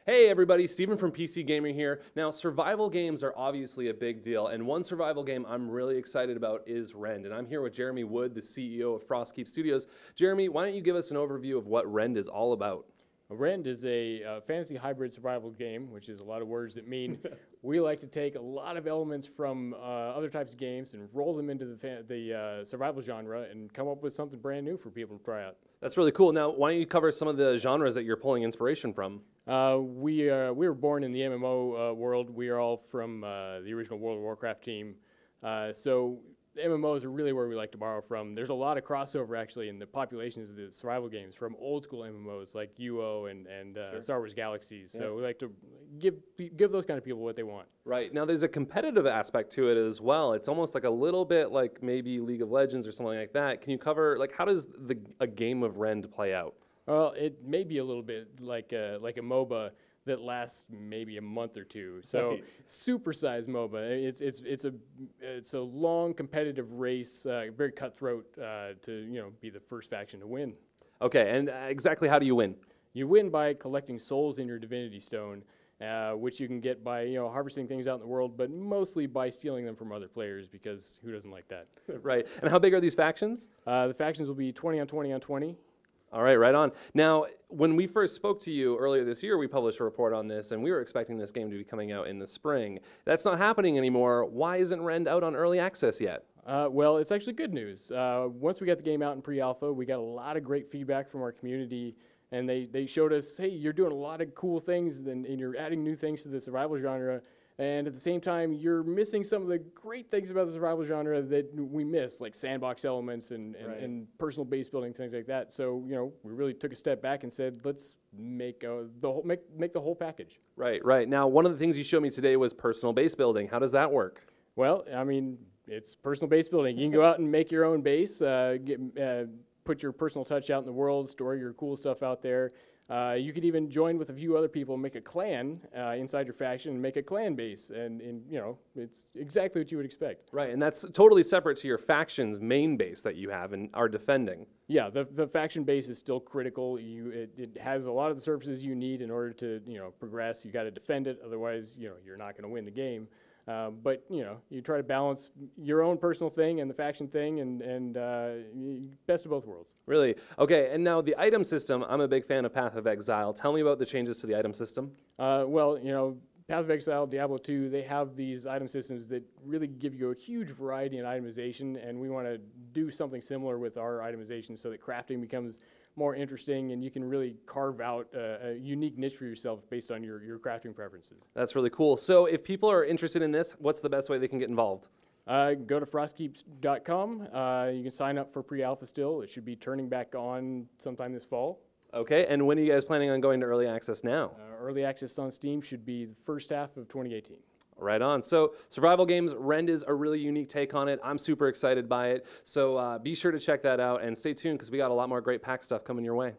Hey everybody, Steven from PC Gamer here. Now, survival games are obviously a big deal, and one survival game I'm really excited about is Rend. And I'm here with Jeremy Wood, the CEO of Frostkeep Studios. Jeremy, why don't you give us an overview of what Rend is all about? Rend is a fantasy hybrid survival game, which is a lot of words that mean we like to take a lot of elements from other types of games and roll them into the survival genre and come up with something brand new for people to try out. That's really cool. Now, why don't you cover some of the genres that you're pulling inspiration from? We were born in the MMO world. We are all from the original World of Warcraft team. So the MMOs are really where we like to borrow from. There's a lot of crossover actually in the populations of the survival games from old school MMOs like UO and Sure. Star Wars Galaxies. Yeah. So we like to give those kind of people what they want. Right. Now, there's a competitive aspect to it as well. It's almost like a little bit like maybe League of Legends or something like that. Can you cover, like, how does a game of Rend play out? Well, it may be a little bit like a MOBA that lasts maybe a month or two. So Right. supersized MOBA. It's a long competitive race, very cutthroat to be the first faction to win. Okay, and exactly how do you win? You win by collecting souls in your Divinity Stone, which you can get by harvesting things out in the world, but mostly by stealing them from other players because who doesn't like that? Right. And how big are these factions? The factions will be 20 on 20 on 20. All right, right on. Now, when we first spoke to you earlier this year, we published a report on this, and we were expecting this game to be coming out in the spring. That's not happening anymore. Why isn't Rend out on early access yet? Well, it's actually good news. Once we got the game out in pre-alpha, we got a lot of great feedback from our community, and they showed us, hey, you're doing a lot of cool things, and you're adding new things to the survival genre, and at the same time, you're missing some of the great things about the survival genre that we miss, like sandbox elements and personal base building, things like that. So, we really took a step back and said, let's make the whole package. Right, right. Now, one of the things you showed me today was personal base building. How does that work? Well, I mean, it's personal base building. You can go out and make your own base, put your personal touch out in the world, store your cool stuff out there. You could even join with a few other people, make a clan inside your faction, and make a clan base, and it's exactly what you would expect. Right, and that's totally separate to your faction's main base that you have and are defending. Yeah, the faction base is still critical. It has a lot of the services you need in order to progress. You got to defend it, otherwise you're not going to win the game. But you try to balance your own personal thing and the faction thing, and best of both worlds. Really? Okay, and now the item system, I'm a big fan of Path of Exile. Tell me about the changes to the item system. Well, Path of Exile, Diablo 2, they have these item systems that really give you a huge variety in itemization, and we want to do something similar with our itemization so that crafting becomes more interesting and you can really carve out a unique niche for yourself based on your crafting preferences. That's really cool. So if people are interested in this, what's the best way they can get involved? Go to frostkeep.com. You can sign up for pre-alpha still. It should be turning back on sometime this fall. Okay, and when are you guys planning on going to early access now? Early access on Steam should be the first half of 2018. Right on. So survival games, Rend is a really unique take on it. I'm super excited by it. So be sure to check that out and stay tuned because we got a lot more great pack stuff coming your way.